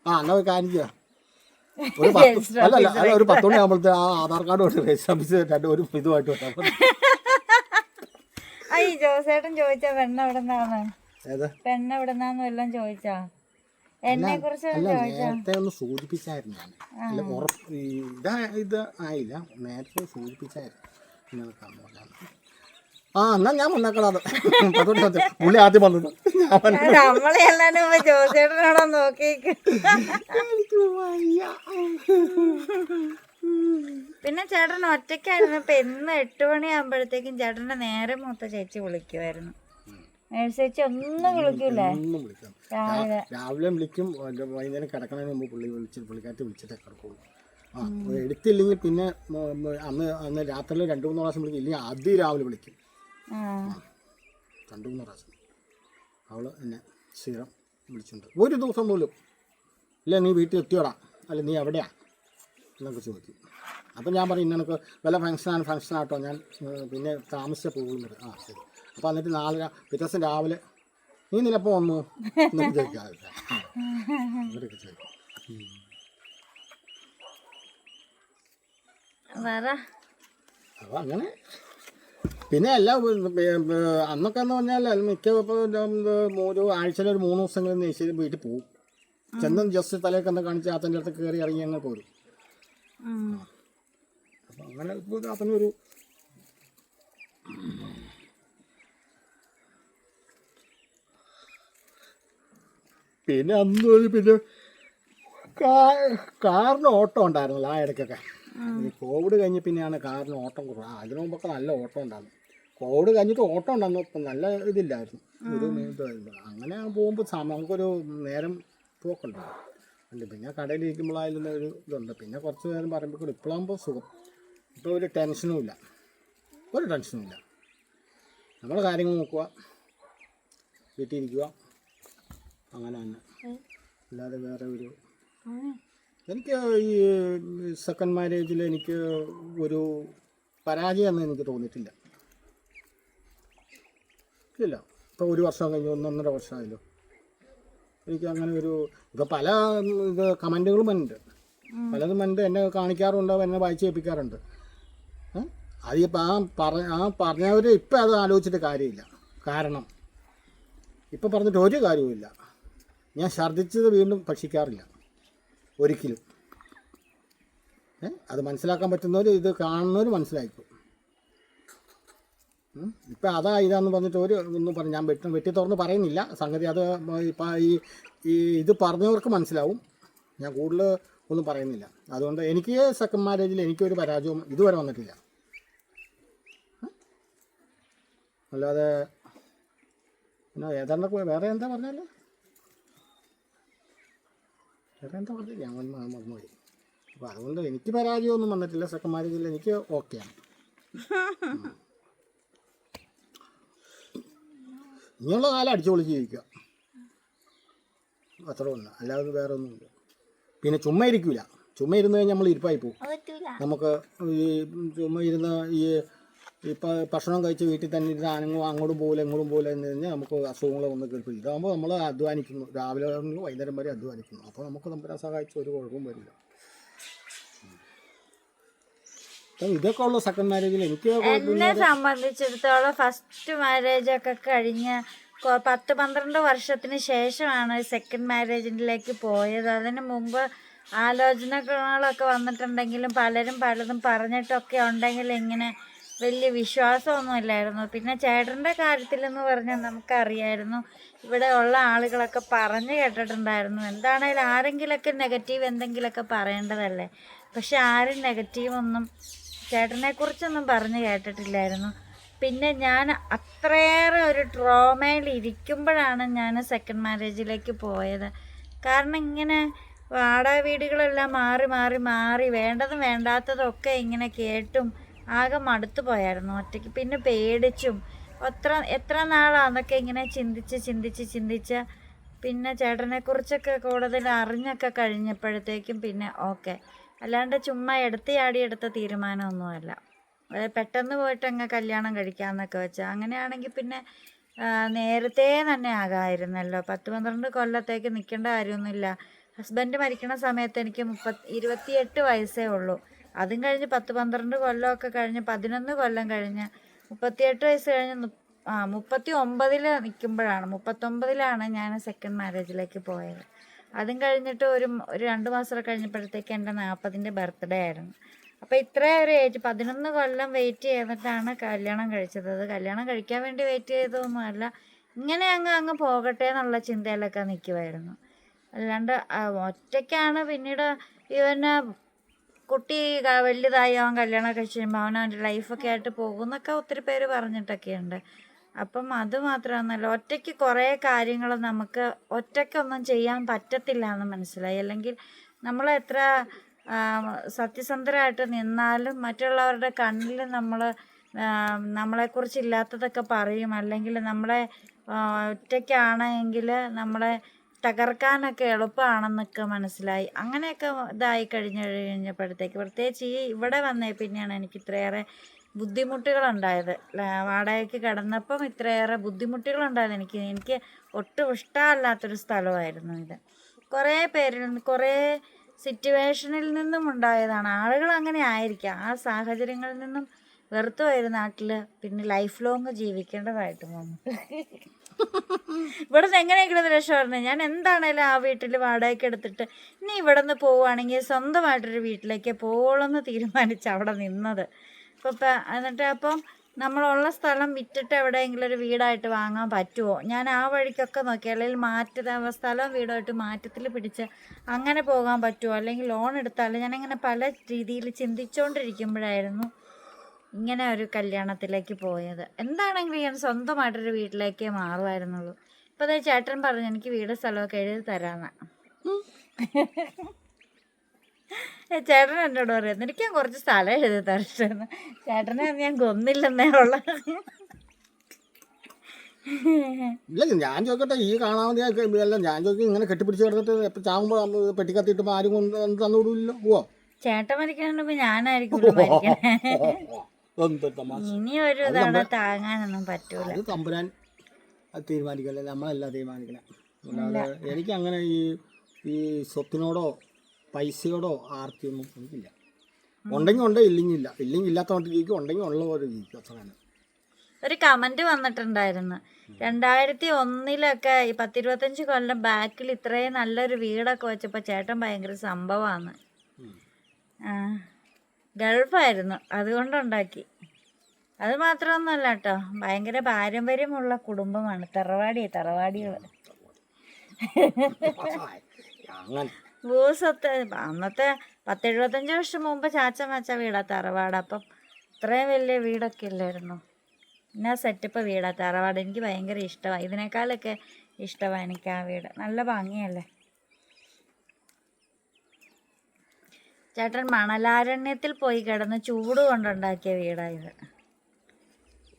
എന്നാൽ ഒരു കാര്യം ചെയ്യാം, ഒരു 10 മണി ആകുമ്പോഴത്തെ ആ ആധാർ കാർഡ് കൊണ്ട് രജിസ്റ്റർ ഓഫീസ് ഒരു ഇതുമായിട്ട് വരാം. ജോസേട്ടൻ ചോദിച്ചാ പെണ്ണെവിടുന്നാന്ന് വല്ലതും ചോദിച്ചാ? എന്നെ കുറിച്ച് നേരത്തെ ഒന്ന് സൂചിപ്പിച്ചായിരുന്നു ഞാൻ. ഇത് ആയില്ല, നേരത്തെ സൂചിപ്പിച്ചായിരുന്നു. എന്നാ ഞാൻ വന്നേക്കടാത്. പുള്ളി ആദ്യം വന്നത് നമ്മളെല്ലാരും ജോസേട്ടനാണോ നോക്കിക്ക്. പിന്നെ ചേട്ടൻ ഒറ്റയ്ക്കായിരുന്നപ്പോ എന്ന് 8 മണിയാകുമ്പോഴത്തേക്കും ചേട്ടന്റെ നേരെ മൂത്ത ചേച്ചി വിളിക്കുമായിരുന്നു. ചേച്ചി ഒന്നും വിളിക്കൂലേ? രാവിലെ വിളിക്കും, വൈകുന്നേരം കിടക്കണതിന് മുമ്പ് പുള്ളിക്കാറ്റ് വിളിച്ചിട്ടേ കിടക്കുള്ളൂ. എടുത്തില്ലെങ്കിൽ പിന്നെ അന്ന് രാത്രിയിൽ 2-3 പ്രാവശ്യം വിളിക്കും. ഇല്ലെങ്കിൽ അതിരാവിലെ വിളിക്കും. 2-3 പ്രാവശ്യം അവൾ എന്നെ സ്ഥിരം വിളിച്ചിട്ടുണ്ട്. ഒരു ദിവസം പോലും ഇല്ല നീ വീട്ടിൽ എത്തിയോടാ, അല്ല നീ എവിടെയാ എന്നൊക്കെ ചോദിക്കും. അപ്പം ഞാൻ പറയും ഇന്നൊക്കെ വല്ല ഫംഗ്ഷനാട്ടോ ഞാൻ പിന്നെ താമസിച്ച പോകുന്നു. ശരി. അപ്പോൾ എന്നിട്ട് പിറ്റേ ദിവസം രാവിലെ നീ നിലപ്പോൾ വന്നു എന്നൊക്കെ ചോദിക്കാറില്ല. അവരൊക്കെ ചോദിക്കും. അപ്പോൾ അങ്ങനെ പിന്നെ എല്ലാം അന്നൊക്കെ എന്ന് പറഞ്ഞാൽ മിക്ക ഒരു ആഴ്ചയിൽ ഒരു 3 ദിവസങ്ങളിൽ നെയ്ശ്ശേരി വീട്ടിൽ പോകും. ചെന്ന് ജസ്റ്റ് തലയൊക്കെ എന്താ കാണിച്ച് അത്തൻ്റെ അടുത്ത് കയറി ഇറങ്ങി അങ്ങനെ പോരും. അപ്പം അങ്ങനെ അത്തനൊരു പിന്നെ അന്ന് പിന്നെ കാറിന് ഓട്ടം ഉണ്ടായിരുന്നല്ലോ ആ ഇടയ്ക്കൊക്കെ. ഈ കോവിഡ് കഴിഞ്ഞ് പിന്നെയാണ് കാറിന് ഓട്ടം കുറവ്. അതിനു മുമ്പൊക്കെ നല്ല ഓട്ടം ഉണ്ടായിരുന്നു. കോവിഡ് കഴിഞ്ഞിട്ട് ഓട്ടം ഉണ്ടായിരുന്നു, ഇപ്പം നല്ല ഇതില്ലായിരുന്നു. ഒരു അങ്ങനെ പോകുമ്പോൾ നമുക്കൊരു നേരം പോക്കുണ്ടാവും. അല്ല പിന്നെ കടയിലിരിക്കുമ്പോഴായാലും ഒരു ഇതുണ്ട്. പിന്നെ കുറച്ച് നേരം പറയുമ്പോൾ ഇപ്പോഴാകുമ്പോൾ സുഖം. ഇപ്പോൾ ഒരു ടെൻഷനും ഇല്ല, ഒരു ടെൻഷനും ഇല്ല. നമ്മൾ കാര്യങ്ങൾ നോക്കുക, വീട്ടിൽ ഇരിക്കുക, അങ്ങനെ തന്നെ. അല്ലാതെ വേറെ ഒരു എനിക്ക് ഈ സെക്കൻഡ് മാരേജിൽ എനിക്ക് ഒരു പരാജയമൊന്നും എനിക്ക് തോന്നിയിട്ടില്ല. ഇല്ല, ഇപ്പോൾ 1 വർഷം കഴിഞ്ഞു, 1.5 വർഷമായല്ലോ. എനിക്ക് അങ്ങനെ ഒരു ഇപ്പോൾ പല ഇത് കമൻറ്റുകളും ഉണ്ട്, പലതും ഉണ്ട്, എന്നെ കാണിക്കാറുണ്ട്, എന്നെ വായിച്ച് കേൾപ്പിക്കാറുണ്ട്. അതിപ്പോൾ ആ പറഞ്ഞവർ ഇപ്പം അത് ആലോചിച്ചിട്ട് കാര്യമില്ല. കാരണം ഇപ്പം പറഞ്ഞിട്ട് ഒരു കാര്യവുമില്ല. ഞാൻ ഛർദ്ദിച്ചത് വീണ്ടും ഭക്ഷിക്കാറില്ല ഒരിക്കലും. അത് മനസ്സിലാക്കാൻ പറ്റുന്നവർ, ഇത് കാണുന്നവർ മനസ്സിലാക്കും. ഇപ്പം ഇതാന്ന് പറഞ്ഞിട്ട് ഒന്നും പറഞ്ഞു ഞാൻ വെട്ടി തുറന്ന് പറയുന്നില്ല സംഗതി. അത് ഇപ്പം ഇത് പറഞ്ഞവർക്ക് മനസ്സിലാവും. ഞാൻ കൂടുതൽ ഒന്നും പറയുന്നില്ല. അതുകൊണ്ട് എനിക്ക് സെക്കൻഡ് മാരേജിൽ എനിക്കൊരു പരാജയം ഇതുവരെ വന്നിട്ടില്ല. അല്ലാതെ പിന്നെ ഏതാണ്ട് വേറെ എന്താ പറഞ്ഞാലോ, വേറെ എന്താ പറഞ്ഞില്ല, ഞാൻ മറന്നുപോയി. അപ്പോൾ അതുകൊണ്ട് എനിക്ക് പരാജയമൊന്നും വന്നിട്ടില്ല. സെക്കൻഡ് മാരേജിൽ എനിക്ക് ഓക്കെയാണ്. ഇനിയുള്ള കാലം അടിച്ചു പൊളിച്ച് ജീവിക്കുക, അത്ര ഒന്നും. അല്ലാതെ വേറെ ഒന്നുമില്ല. പിന്നെ ചുമ്മാ ഇരിക്കില്ല. ചുമ്മാ ഇരുന്ന് കഴിഞ്ഞാൽ നമ്മൾ ഇരിപ്പായി പോകും. നമുക്ക് ഈ ചുമ്മാ ഇരുന്ന് ഇപ്പം ഭക്ഷണം കഴിച്ച് വീട്ടിൽ തന്നെ ഇരുന്ന് അങ്ങോട്ടും പോകില്ല ഇങ്ങോട്ടും പോകില്ല എന്ന് കഴിഞ്ഞാൽ നമുക്ക് അസുഖങ്ങൾ വന്ന് കേൾപ്പില്ല. ഇതാകുമ്പോൾ നമ്മൾ അധ്വാനിക്കുന്നു, രാവിലെ വൈകുന്നേരം വരെ അധ്വാനിക്കുന്നു. അപ്പോൾ നമുക്ക് നമ്മളെ സഹായിച്ച് ഒരു കുഴപ്പവും വരില്ല. ഇതൊക്കെ ഉള്ളു സെക്കൻഡ് മാരേജിൽ എനിക്ക്. എന്നെ സംബന്ധിച്ചിടത്തോളം ഫസ്റ്റ് മാരേജൊക്കെ കഴിഞ്ഞ് 10-12 വർഷത്തിന് ശേഷമാണ് സെക്കൻഡ് മാരേജിലേക്ക് പോയത്. അതിന് മുമ്പ് ആലോചനകളൊക്കെ വന്നിട്ടുണ്ടെങ്കിലും പലതും പറഞ്ഞിട്ടൊക്കെ ഉണ്ടെങ്കിൽ ഇങ്ങനെ വലിയ വിശ്വാസമൊന്നും ഇല്ലായിരുന്നു. പിന്നെ ചേട്ടൻ്റെ കാര്യത്തിലെന്ന് പറഞ്ഞാൽ നമുക്കറിയായിരുന്നു, ഇവിടെ ഉള്ള ആളുകളൊക്കെ പറഞ്ഞു കേട്ടിട്ടുണ്ടായിരുന്നു. എന്താണേലും ആരെങ്കിലൊക്കെ നെഗറ്റീവ് എന്തെങ്കിലുമൊക്കെ പറയേണ്ടതല്ലേ. പക്ഷെ ആരും നെഗറ്റീവൊന്നും ചേട്ടനെക്കുറിച്ചൊന്നും പറഞ്ഞു കേട്ടിട്ടില്ലായിരുന്നു. പിന്നെ ഞാൻ അത്രയേറെ ഒരു ട്രോമയിൽ ഇരിക്കുമ്പോഴാണ് ഞാൻ സെക്കൻഡ് മാരേജിലേക്ക് പോയത്. കാരണം ഇങ്ങനെ വാടക വീടുകളെല്ലാം മാറി വേണ്ടതും വേണ്ടാത്തതും ഒക്കെ ഇങ്ങനെ കേട്ടും ആകെ മടുത്തു പോയായിരുന്നു ഒറ്റയ്ക്ക്. പിന്നെ പേടിച്ചും എത്ര നാളാന്നൊക്കെ ഇങ്ങനെ ചിന്തിച്ച് പിന്നെ ചേട്ടനെക്കുറിച്ചൊക്കെ കൂടുതൽ അറിഞ്ഞൊക്കെ കഴിഞ്ഞപ്പോഴത്തേക്കും പിന്നെ ഓക്കെ. അല്ലാണ്ട് ചുമ്മാ എടുത്ത തീരുമാനമൊന്നുമല്ല. പെട്ടെന്ന് പോയിട്ട് അങ്ങ് കല്യാണം കഴിക്കാമെന്നൊക്കെ വെച്ചാൽ അങ്ങനെയാണെങ്കിൽ പിന്നെ നേരത്തെ തന്നെ ആകാമായിരുന്നല്ലോ. 10-12 കൊല്ലത്തേക്ക് നിൽക്കേണ്ട കാര്യമൊന്നുമില്ല. ഹസ്ബൻഡ് മരിക്കണ സമയത്ത് എനിക്ക് 28 വയസ്സേ ഉള്ളൂ. അതും കഴിഞ്ഞ് 10-12 കൊല്ലമൊക്കെ കഴിഞ്ഞ് 11 കൊല്ലം കഴിഞ്ഞ് 38 വയസ്സ് കഴിഞ്ഞ് 39 നിൽക്കുമ്പോഴാണ് 39ലാണ് ഞാൻ സെക്കൻഡ് മാരേജിലേക്ക് പോയത്. അതും കഴിഞ്ഞിട്ട് ഒരു 2 മാസം കഴിഞ്ഞപ്പോഴത്തേക്ക് എൻ്റെ 40ൻ്റെ ബർത്ത്ഡേ ആയിരുന്നു. അപ്പോൾ ഇത്രയും ഒരു ഏജ് 11 കൊല്ലം വെയിറ്റ് ചെയ്തിട്ടാണ് കല്യാണം കഴിച്ചത്. അത് കല്യാണം കഴിക്കാൻ വേണ്ടി വെയിറ്റ് ചെയ്തതൊന്നുമല്ല, ഇങ്ങനെ അങ്ങ് പോകട്ടെ എന്നുള്ള ചിന്തയിലൊക്കെ നിൽക്കുമായിരുന്നു. അല്ലാണ്ട് ഒറ്റയ്ക്കാണ്. പിന്നീട് ഇവന് കുട്ടി വലുതായി അവൻ കല്യാണം കഴിച്ച് കഴിയുമ്പോൾ അവൻ്റെ ലൈഫൊക്കെ ആയിട്ട് പോകുന്നൊക്കെ ഒത്തിരി പേര് പറഞ്ഞിട്ടൊക്കെയുണ്ട്. അപ്പം അത് മാത്രമൊന്നുമല്ല, ഒറ്റയ്ക്ക് കുറേ കാര്യങ്ങൾ നമുക്ക് ഒറ്റയ്ക്കൊന്നും ചെയ്യാൻ പറ്റത്തില്ല എന്ന് മനസ്സിലായി. അല്ലെങ്കിൽ നമ്മൾ എത്ര സത്യസന്ധരായിട്ട് നിന്നാലും മറ്റുള്ളവരുടെ കണ്ണിൽ നമ്മളെക്കുറിച്ച് ഇല്ലാത്തതൊക്കെ പറയും. അല്ലെങ്കിൽ നമ്മളെ ഒറ്റയ്ക്കാണെങ്കിൽ നമ്മളെ തകർക്കാനൊക്കെ എളുപ്പമാണെന്നൊക്കെ മനസ്സിലായി. അങ്ങനെയൊക്കെ ഇതായി കഴിഞ്ഞപ്പോഴത്തേക്ക് പ്രത്യേകിച്ച് ഇവിടെ വന്നേ പിന്നെയാണ് എനിക്ക് ഇത്രയേറെ ബുദ്ധിമുട്ടുകളുണ്ടായത്. വാടകയ്ക്ക് കിടന്നപ്പം ഇത്രയേറെ ബുദ്ധിമുട്ടുകളുണ്ടായത് എനിക്ക് ഒട്ടും ഇഷ്ടമല്ലാത്തൊരു സ്ഥലമായിരുന്നു ഇത്. കുറേ പേരിൽ കുറേ സിറ്റുവേഷനിൽ നിന്നും ഉണ്ടായതാണ്. ആളുകൾ അങ്ങനെ ആയിരിക്കാം. ആ സാഹചര്യങ്ങളിൽ നിന്നും വെറുത്തു പോയൊരു നാട്ടിൽ പിന്നെ ലൈഫ് ലോങ് ജീവിക്കേണ്ടതായിട്ട് വന്നു. ഇവിടെ നിന്ന് എങ്ങനെയെങ്കിലും രക്ഷപ്പെടണം. ഞാൻ എന്താണേലും ആ വീട്ടിൽ വാടകയ്ക്ക് എടുത്തിട്ട് ഇനി ഇവിടെ നിന്ന് പോവുകയാണെങ്കിൽ സ്വന്തമായിട്ടൊരു വീട്ടിലേക്ക് പോവുള്ളെന്ന് തീരുമാനിച്ച് അവിടെ നിന്നത്. എന്നിട്ട് അപ്പം നമ്മളുള്ള സ്ഥലം വിറ്റിട്ട് എവിടെയെങ്കിലും ഒരു വീടായിട്ട് വാങ്ങാൻ പറ്റുമോ, ഞാൻ ആ വഴിക്കൊക്കെ നോക്കി. അല്ലെങ്കിൽ സ്ഥലവും വീടുമായിട്ട് മാറ്റത്തിൽ പിടിച്ച് അങ്ങനെ പോകാൻ പറ്റുമോ, അല്ലെങ്കിൽ ലോൺ എടുത്താൽ ഞാനിങ്ങനെ പല രീതിയിൽ ചിന്തിച്ചുകൊണ്ടിരിക്കുമ്പോഴായിരുന്നു ഇങ്ങനെ ഒരു കല്യാണത്തിലേക്ക് പോയത്. എന്താണെങ്കിലും ഞാൻ സ്വന്തമായിട്ടൊരു വീട്ടിലേക്കേ മാറുമായിരുന്നുള്ളൂ. ഇപ്പോൾ അതേ ചേട്ടൻ പറഞ്ഞു എനിക്ക് വീട് സ്ഥലമൊക്കെ എഴുതി തരാമെന്ന്. ചേട്ടൻ എന്നോട് പറയാം എനിക്ക് ഞാൻ കുറച്ച് സ്ഥലം എഴുതി തരട്ടെന്ന്. ചേട്ടനെ ഞാൻ കൊന്നില്ലെന്നേ ഉള്ള. ഇല്ല ഞാൻ ചോദിക്കട്ടെ, ഈ കാണാവുന്ന അല്ല ഞാൻ ചോദിക്കും, ഇങ്ങനെ കെട്ടിപ്പിടിച്ച് കിടന്നിട്ട് എപ്പോൾ ചാകുമ്പോൾ പെട്ടിക്കത്തിയിട്ട് ആരും കൊണ്ട് തന്നുവിടില്ലല്ലോ. പോവോ ചേട്ടൻ മരിക്കണ ഞാനായിരിക്കും മരിക്കണേ. ഇനി ഒരു തവണ താങ്ങാനൊന്നും പറ്റൂല. അത് തമ്പുരാൻ അത് തീരുമാനിക്കല്ലേ, നമ്മളല്ല തീരുമാനിക്കണേ. അല്ലാതെ എനിക്ക് അങ്ങനെ ഈ സ്വത്തിനോടോ പൈസയോടോ ആർത്തിയൊന്നും എനിക്കില്ല. ഉണ്ടെങ്കിൽ ഉണ്ട്, ഇല്ലെങ്കിൽ ഇല്ല. ഇല്ലെങ്കിൽ ഇല്ലാത്തവണ്ണം ജീവിക്കും, ഉണ്ടെങ്കിൽ ഉള്ള പോലെ ജീവിക്കും, അത്ര തന്നെ. ഒരു കമന്റ് വന്നിട്ടുണ്ടായിരുന്നു, 2001 ഈ 10-25 കൊല്ലം ബാക്കിൽ ഇത്രയും നല്ലൊരു വീടൊക്കെ വെച്ചപ്പോൾ ചേട്ടൻ ഭയങ്കര സംഭവമാണ്. ഗൾഫായിരുന്നു അതുകൊണ്ടുണ്ടാക്കി. അത് മാത്രമൊന്നുമല്ല കേട്ടോ, ഭയങ്കര പാരമ്പര്യമുള്ള കുടുംബമാണ്. തറവാടികൾ ഭൂസ്വത്ത് അന്നത്തെ 10-75 വർഷം മുമ്പ് ചാച്ചൻ വെച്ച വീടാ തറവാട്. അപ്പം ഇത്രയും വലിയ വീടൊക്കെ ഇല്ലായിരുന്നു. എന്നാ സെറ്റപ്പ് വീടാ തറവാട്. എനിക്ക് ഭയങ്കര ഇഷ്ടമാണ്. ഇതിനേക്കാളൊക്കെ ഇഷ്ടമാണ് എനിക്ക് ആ വീട്. നല്ല ഭംഗിയല്ലേ. ചേട്ടൻ മണലാരണ്യത്തിൽ പോയി കിടന്ന് ചൂട് കൊണ്ടുണ്ടാക്കിയ വീടായത്.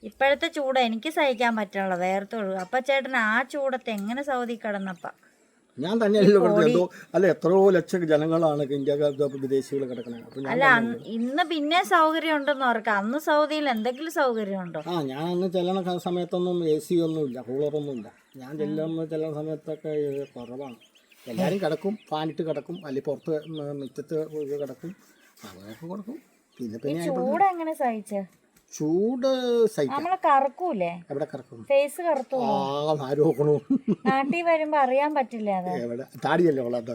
ഇപ്പോഴത്തെ ചൂട് എനിക്ക് സഹിക്കാൻ പറ്റുള്ള, വേർത്തുള്ളൂ. അപ്പം ചേട്ടൻ ആ ചൂടത്ത് എങ്ങനെ സൗദി കിടന്നപ്പ? ഞാൻ തന്നെയല്ലോ എന്തോ അല്ല, എത്രയോ ലക്ഷം ജനങ്ങളാണ് ഇന്ത്യ വിദേശികൾ കിടക്കണത്. അല്ല ഇന്ന് പിന്നെ സൗകര്യം ഉണ്ടെന്ന് ഓർക്കാം. അന്ന് സൗദിയിൽ എന്തെങ്കിലും സൗകര്യം ഉണ്ടോ? ഞാൻ അന്ന് ചെല്ലണ സമയത്തൊന്നും AC ഒന്നുമില്ല, കൂളറൊന്നും ഇല്ല. ഞാൻ ചെല്ലുന്ന സമയത്തൊക്കെ കുറവാണ്. എല്ലാവരും കിടക്കും, ഫാനിട്ട് കിടക്കും, അല്ലെങ്കിൽ പുറത്ത് മുറ്റത്ത് കിടക്കും, അങ്ങനെയൊക്കെ കിടക്കും. പിന്നെ ചൂട് എങ്ങനെ സഹിച്ച? ചൂട് സഹിക്കാം. നമ്മളെ കറക്കൂലേ? എവിടെ കറക്കും? ഫേസ് കറുത്തു. ആരോക്കണു നാട്ടിൽ വരുമ്പോ അറിയാൻ പറ്റില്ല. എവിടെ താടിയല്ലേ ഉള്ളത്.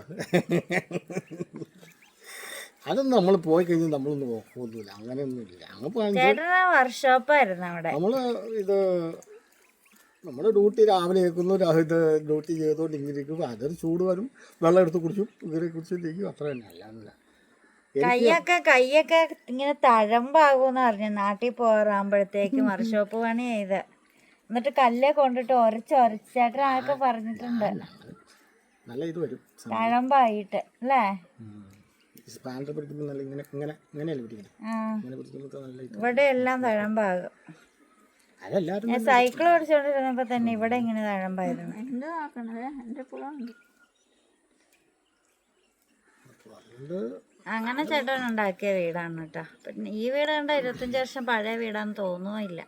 അതൊന്നും നമ്മൾ പോയി കഴിഞ്ഞാൽ നമ്മളൊന്നും നോക്കൊന്നുമില്ല, അങ്ങനെയൊന്നുമില്ല. ചേട്ടനാ വർക്ക്ഷോപ്പായിരുന്നു അവിടെ. നമ്മൾ ഡ്യൂട്ടി രാവിലെ കേൾക്കുന്നു, ഇത് ഡ്യൂട്ടി ചെയ്തുകൊണ്ട് ഇങ്ങനെ ഇരിക്കും. അതൊരു ചൂട് വരും, വെള്ളം എടുത്ത് കുടിച്ചും ഇങ്ങനെ കുടിച്ചിരിക്കും, അത്ര തന്നെ. അല്ലാന്നില്ല. കയ്യൊക്കെ ഇങ്ങനെ തഴമ്പാകൂന്ന് പറഞ്ഞു നാട്ടിൽ പോറാകുമ്പോഴത്തേക്കും വർക്ക്ഷോപ്പ് പണി ചെയ്ത്. എന്നിട്ട് കല്ലേ കൊണ്ടിട്ട് ചേട്ടൻ ആൾക്ക് പറഞ്ഞിട്ടുണ്ട് നല്ല ഇത് വരും, തഴമ്പായിട്ട് അല്ലേ. ഇവിടെ എല്ലാം തഴമ്പാകും. സൈക്കിൾ ഓടിച്ചോണ്ടിരുന്നപ്പോ തന്നെ ഇവിടെ ഇങ്ങനെ തഴമ്പായിരുന്നു. അങ്ങനെ ചേട്ടൻ ഉണ്ടാക്കിയ വീടാണ് കേട്ടോ. പിന്നെ ഈ വീട് കണ്ട 25 വർഷം പഴയ വീടാന്ന് തോന്നുന്നില്ല.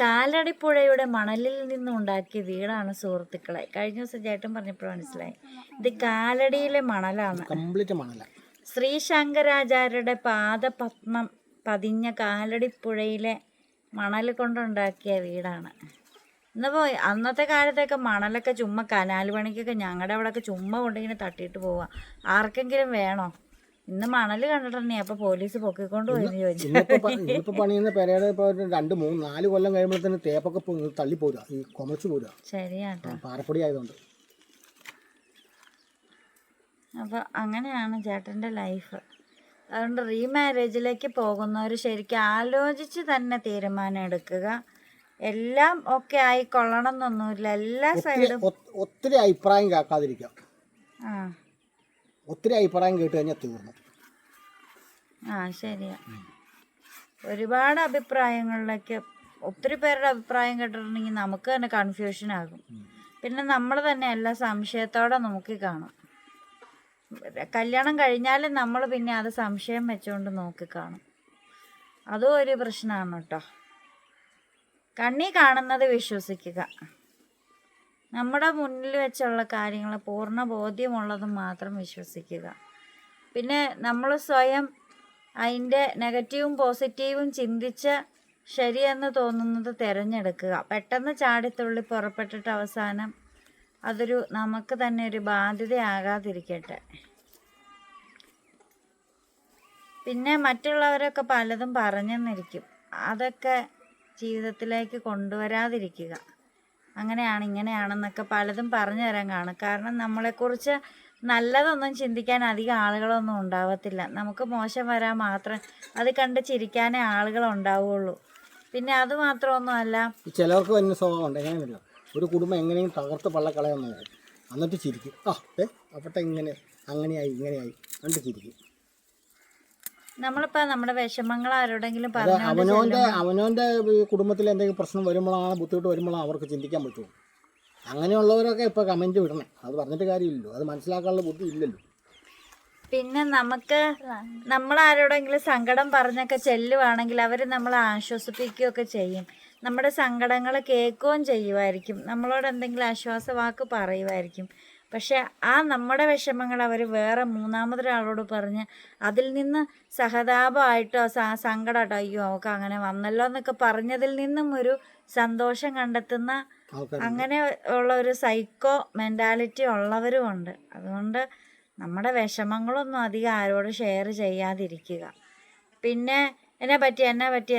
കാലടിപ്പുഴയുടെ മണലിൽ നിന്നും ഉണ്ടാക്കിയ വീടാണ് സുഹൃത്തുക്കളെ. കഴിഞ്ഞ ദിവസം ചേട്ടൻ പറഞ്ഞപ്പോൾ മനസ്സിലായി, ഇത് കാലടിയിലെ മണലാണ്. ശ്രീ ശങ്കരാചാര്യരുടെ പാദപത്മം പതിഞ്ഞ കാലടിപ്പുഴയിലെ മണൽ കൊണ്ടുണ്ടാക്കിയ വീടാണ്. ഇന്നിപ്പോൾ അന്നത്തെ കാലത്തൊക്കെ മണലൊക്കെ ചുമ്മാ കനാൽ പണിക്കൊക്കെ ഞങ്ങളുടെ അവിടെയൊക്കെ ചുമ്മാ കൊണ്ടിങ്ങനെ തട്ടിയിട്ട് പോവുക. ആർക്കെങ്കിലും വേണോ? ഇന്ന് മണൽ കണ്ടിട്ടുണ്ടെങ്കിൽ അപ്പോൾ പോലീസ് പൊക്കിക്കൊണ്ട് പോയെന്ന് ചോദിച്ചു. ഇപ്പൊ പണിയുന്ന പെരയുടെ 2-3-4 കൊല്ലം കഴിയുമ്പോഴത്തേന് തേപ്പൊക്കെ തള്ളിപ്പോരാ, ഈ കൊമച്ചു പോരാ. ശരിയാട്ടോ, പാറപ്പൊടി ആയതുകൊണ്ട്. അപ്പോൾ അങ്ങനെയാണ് ചേട്ടൻ്റെ ലൈഫ്. അതുകൊണ്ട് റീമാരേജിലേക്ക് പോകുന്നവർ ശരിക്കും ആലോചിച്ച് തന്നെ തീരുമാനം എടുക്കുക. എല്ലാം ഒക്കെ ആയിക്കൊള്ളണം എന്നൊന്നുമില്ല. എല്ലാ സൈഡും ഒത്തിരി അഭിപ്രായം കേൾക്കാതിരിക്കാം. ഒത്തിരി അഭിപ്രായം കേട്ട് കഴിഞ്ഞാൽ തീർന്നു. ശരിയാ. ഒരുപാട് അഭിപ്രായങ്ങളിലേക്ക് ഒത്തിരി പേരുടെ അഭിപ്രായം കേട്ടിട്ടുണ്ടെങ്കിൽ നമുക്ക് തന്നെ കൺഫ്യൂഷൻ ആകും. പിന്നെ നമ്മൾ തന്നെ എല്ലാ സംശയത്തോടെ നോക്കി കാണും. കല്യാണം കഴിഞ്ഞാലും നമ്മൾ പിന്നെ അത് സംശയം വെച്ചുകൊണ്ട് നോക്കിക്കാണും. അതും ഒരു പ്രശ്നമാണ് കേട്ടോ. കണ്ണി കാണുന്നത് വിശ്വസിക്കുക. നമ്മുടെ മുന്നിൽ വെച്ചുള്ള കാര്യങ്ങൾ പൂർണ്ണ ബോധ്യമുള്ളത് മാത്രം വിശ്വസിക്കുക. പിന്നെ നമ്മൾ സ്വയം അതിൻ്റെ നെഗറ്റീവും പോസിറ്റീവും ചിന്തിച്ച് ശരിയെന്ന് തോന്നുന്നത് തിരഞ്ഞെടുക്കുക. പെട്ടെന്ന് ചാടിത്തുള്ളി പുറപ്പെട്ടിട്ട് അവസാനം അതൊരു നമുക്ക് തന്നെ ഒരു ബാധ്യതയാകാതിരിക്കട്ടെ. പിന്നെ മറ്റുള്ളവരൊക്കെ പലതും പറഞ്ഞെന്നിരിക്കും, അതൊക്കെ ജീവിതത്തിലേക്ക് കൊണ്ടുവരാതിരിക്കുക. അങ്ങനെയാണ് ഇങ്ങനെയാണെന്നൊക്കെ പലതും പറഞ്ഞു തരാൻ കാണും. കാരണം നമ്മളെക്കുറിച്ച് നല്ലതൊന്നും ചിന്തിക്കാൻ അധികം ആളുകളൊന്നും ഉണ്ടാവത്തില്ല. നമുക്ക് മോശം വരാൻ മാത്രം അത് കണ്ട് ചിരിക്കാനേ ആളുകളുണ്ടാവുള്ളൂ. പിന്നെ അത് മാത്രമൊന്നുമല്ല, ചിലർക്ക് തന്നെ സ്വഭാവമുണ്ട്. എങ്ങനെയല്ലോ ഒരു കുടുംബം എങ്ങനെയും തകർത്ത് പള്ളക്കളയാൻ നോക്കും, എന്നിട്ട് ചിരിക്കും. അവിടെ ഇങ്ങനെ അങ്ങനെയായി ഇങ്ങനെയായി കണ്ടു ചിരിക്കും. നമ്മളിപ്പോ നമ്മുടെ വിഷമങ്ങൾ ആരോടെങ്കിലും അത് പറഞ്ഞു അവനവൻ്റെ കുടുംബത്തിൽ എന്തെങ്കിലും പ്രശ്നം വരുമ്പോഴാണ്, ബുദ്ധിമുട്ട് വരുമ്പോഴാണ് അവർക്ക് ചിന്തിക്കാൻ പറ്റുള്ളൂ. അങ്ങനെയുള്ളവരൊക്കെ ഇപ്പോൾ കമൻറ്റ് വിടണം. അത് പറഞ്ഞിട്ട് കാര്യമില്ലല്ലോ, അത് മനസ്സിലാക്കാനുള്ള ബുദ്ധി ഇല്ലല്ലോ. പിന്നെ നമുക്ക് നമ്മളാരോടെങ്കിലും സങ്കടം പറഞ്ഞൊക്കെ ചെല്ലുവാണെങ്കിൽ അവർ നമ്മളെ ആശ്വസിപ്പിക്കുകയൊക്കെ ചെയ്യും. നമ്മുടെ സങ്കടങ്ങൾ കേൾക്കുകയും ചെയ്യുമായിരിക്കും, നമ്മളോട് എന്തെങ്കിലും ആശ്വാസവാക്ക് പറയുമായിരിക്കും. പക്ഷെ ആ നമ്മുടെ വിഷമങ്ങൾ അവർ വേറെ മൂന്നാമതൊരാളോട് പറഞ്ഞ് അതിൽ നിന്ന് സഹതാപമായിട്ടോ സങ്കടമായിട്ടോ അയ്യോ അവൾക്ക് അങ്ങനെ വന്നല്ലോ എന്നൊക്കെ പറഞ്ഞതിൽ നിന്നും ഒരു സന്തോഷം കണ്ടെത്തുന്ന അങ്ങനെ ഉള്ള ഒരു സൈക്കോ മെൻറ്റാലിറ്റി ഉള്ളവരും ഉണ്ട്. അതുകൊണ്ട് നമ്മുടെ വിഷമങ്ങളൊന്നും അധികം ആരോട് ഷെയർ ചെയ്യാതിരിക്കുക. പിന്നെ എന്നെ പറ്റി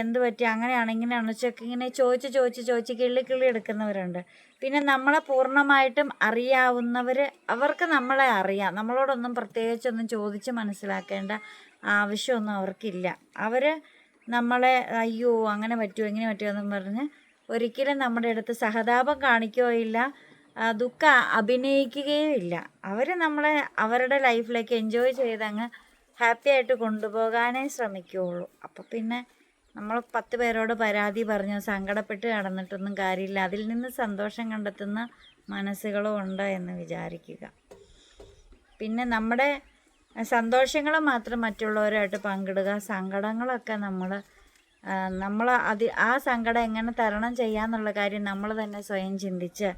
എന്ത് പറ്റി അങ്ങനെയാണ് ഇങ്ങനെയാണ് വെച്ചൊക്കെ ഇങ്ങനെ ചോദിച്ച് കിള്ളി എടുക്കുന്നവരുണ്ട്. പിന്നെ നമ്മളെ പൂർണ്ണമായിട്ടും അറിയാവുന്നവർ, അവർക്ക് നമ്മളെ അറിയാം, നമ്മളോടൊന്നും പ്രത്യേകിച്ചൊന്നും ചോദിച്ച് മനസ്സിലാക്കേണ്ട ആവശ്യമൊന്നും അവർക്കില്ല. അവർ നമ്മളെ അയ്യോ അങ്ങനെ പറ്റുമോ ഇങ്ങനെ പറ്റുമോ എന്നും പറഞ്ഞ് ഒരിക്കലും നമ്മുടെ അടുത്ത് സഹതാപം കാണിക്കുകയോ ഇല്ല, ദുഃഖം അഭിനയിക്കുകയും ഇല്ല. അവർ നമ്മളെ അവരുടെ ലൈഫിലേക്ക് എൻജോയ് ചെയ്തങ്ങ് ഹാപ്പി ആയിട്ട് കൊണ്ടുപോകാനേ ശ്രമിക്കുകയുള്ളൂ. അപ്പോൾ പിന്നെ നമ്മൾ 10 പേരോട് പരാതി പറഞ്ഞ് സങ്കടപ്പെട്ട് കിടന്നിട്ടൊന്നും കാര്യമില്ല. അതിൽ നിന്ന് സന്തോഷം കണ്ടെത്തുന്ന മനസ്സുകളും ഉണ്ട് എന്ന് വിചാരിക്കുക. പിന്നെ നമ്മുടെ സന്തോഷങ്ങൾ മാത്രം മറ്റുള്ളവരായിട്ട് പങ്കിടുക. സങ്കടങ്ങളൊക്കെ നമ്മൾ ആ സങ്കടം എങ്ങനെ തരണം ചെയ്യാന്നുള്ള കാര്യം നമ്മൾ തന്നെ സ്വയം ചിന്തിച്ച്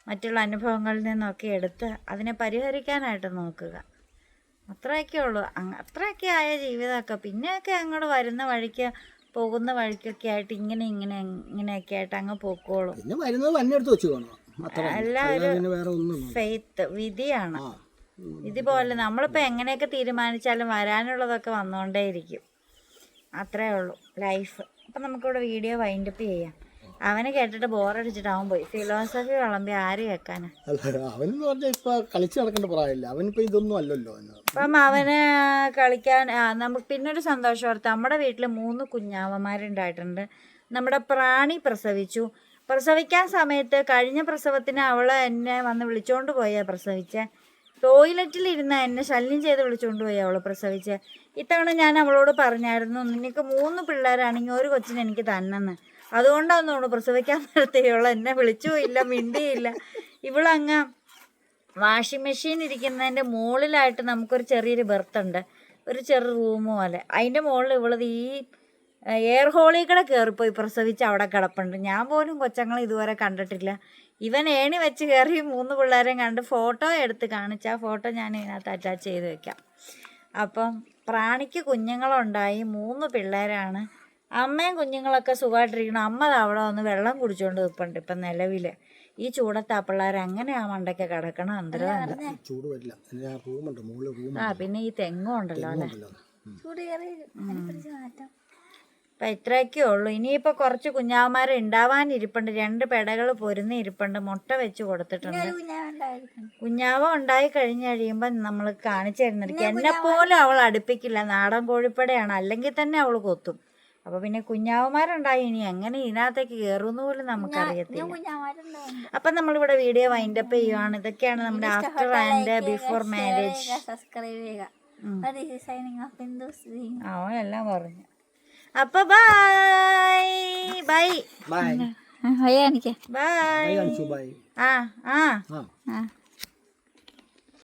മറ്റുള്ള അനുഭവങ്ങളിൽ നിന്നൊക്കെ എടുത്ത് അതിനെ പരിഹരിക്കാനായിട്ട് നോക്കുക. അത്രയൊക്കെ ഉള്ളൂ. അത്രയൊക്കെ ആയ ജീവിതമൊക്കെ പിന്നെയൊക്കെ അങ്ങോട്ട് വരുന്ന വഴിക്ക് പോകുന്ന വഴിക്കൊക്കെ ആയിട്ട് ഇങ്ങനെയൊക്കെ ആയിട്ട് അങ്ങ് പോക്കോളും. പിന്നെ വരുന്നത് വന്നെടുത്ത് വെച്ച് കാണുക. എല്ലാവരും ഫെയ്ത്ത് വിധിയാണ്. ഇതുപോലെ നമ്മളിപ്പോൾ എങ്ങനെയൊക്കെ തീരുമാനിച്ചാലും വരാനുള്ളതൊക്കെ വന്നുകൊണ്ടേയിരിക്കും. അത്രേ ഉള്ളൂ ലൈഫ്. അപ്പം നമുക്കിവിടെ വീഡിയോ വൈൻഡപ്പ് ചെയ്യാം. അവനെ കേട്ടിട്ട് ബോറടിച്ചിട്ട് അവൻ പോയി. ഫിലോസഫി വിളമ്പി ആര് കേൾക്കാനാ? അവനെന്ന് പറഞ്ഞാൽ ഇപ്പൊ കളിച്ച് നടക്കേണ്ട പ്രായമില്ല, അവനിപ്പോ ഇതൊന്നും അല്ലല്ലോ. അപ്പം അവന് കളിക്കാൻ നമുക്ക് പിന്നൊരു സന്തോഷ വാർത്ത. നമ്മുടെ വീട്ടിൽ 3 കുഞ്ഞാവന്മാരുണ്ടായിട്ടുണ്ട്. നമ്മുടെ പ്രാണി പ്രസവിക്കാൻ സമയത്ത് കഴിഞ്ഞ പ്രസവത്തിന് അവള് എന്നെ വന്ന് വിളിച്ചോണ്ട് പോയാ പ്രസവിച്ചേ. ടോയ്ലറ്റിലിരുന്ന് എന്നെ ശല്യം ചെയ്ത് വിളിച്ചുകൊണ്ട് പോയി അവൾ പ്രസവിച്ച്. ഇത്തവണ ഞാൻ അവളോട് പറഞ്ഞായിരുന്നു, നിനക്ക് 3 പിള്ളേരാണെങ്കിൽ ഒരു കൊച്ചിനെ എനിക്ക് തന്നെന്ന്. അതുകൊണ്ടാണ് അവൾ പ്രസവിക്കാൻ നേരത്തെയുള്ള എന്നെ വിളിച്ചുമില്ല, മിണ്ടിയില്ല. ഇവളങ്ങ് വാഷിംഗ് മെഷീൻ ഇരിക്കുന്നതിൻ്റെ മുകളിലായിട്ട് നമുക്കൊരു ചെറിയൊരു ബെർത്തുണ്ട്, ഒരു ചെറു റൂം പോലെ. അതിൻ്റെ മുകളിൽ ഇവളത് ഈ എയർ ഹോളിൽ കൂടെ കയറിപ്പോയി പ്രസവിച്ച് അവിടെ കിടപ്പുണ്ട്. ഞാൻ പോലും കൊച്ചങ്ങൾ ഇതുവരെ കണ്ടിട്ടില്ല. ഇവൻ ഏണി വെച്ച് കയറി 3 പിള്ളേരെയും കണ്ട് ഫോട്ടോ എടുത്ത് കാണിച്ച ആ ഫോട്ടോ ഞാൻ ഇതിനകത്ത് അറ്റാച്ച് ചെയ്ത് വെക്കാം. അപ്പം പ്രാണിക്ക് കുഞ്ഞുങ്ങളുണ്ടായി, 3 പിള്ളേരാണ്. അമ്മയും കുഞ്ഞുങ്ങളൊക്കെ സുഖമായിട്ടിരിക്കണം. അമ്മ അവിടെ വന്ന് വെള്ളം കുടിച്ചുകൊണ്ട് നിൽപ്പുണ്ട്. ഇപ്പം നിലവിൽ ഈ ചൂടത്ത് ആ പിള്ളേർ അങ്ങനെ ആ മണ്ടയ്ക്ക് കിടക്കണം. അന്തരമല്ല ചൂട് വരില്ല. പിന്നെ ഈ തെങ്ങും ഉണ്ടല്ലോ അല്ലേ. അപ്പം ഇത്രയൊക്കെ ഉള്ളൂ. ഇനിയിപ്പോൾ കുറച്ച് കുഞ്ഞാവന്മാർ ഉണ്ടാവാനിരിപ്പുണ്ട്. 2 പെടകൾ പൊരുന്ന് ഇരിപ്പുണ്ട്. മുട്ട വെച്ച് കൊടുത്തിട്ടുണ്ട്. കുഞ്ഞാവ ഉണ്ടായി കഴിയുമ്പോൾ നമ്മൾ കാണിച്ചു തരുന്നിരിക്കും. എന്നെപ്പോലും അവൾ അടുപ്പിക്കില്ല, നാടൻ കോഴിപ്പടയാണ്, അല്ലെങ്കിൽ തന്നെ അവൾ കൊത്തും. അപ്പോൾ പിന്നെ കുഞ്ഞാവന്മാരുണ്ടായി ഇനി എങ്ങനെ ഇതിനകത്തേക്ക് കയറുമെന്ന് പോലും നമുക്കറിയത്തില്ല. അപ്പം നമ്മളിവിടെ വീഡിയോ വൈൻഡപ്പ് ചെയ്യുവാണ്. ഇതൊക്കെയാണ് നമ്മുടെ ആഫ്റ്റർ ആൻഡ് ബിഫോർ മാരേജ്. അവനെല്ലാം പറഞ്ഞു. അപ്പൊ ബൈ ബൈ ബൈ. ബൈ. ആ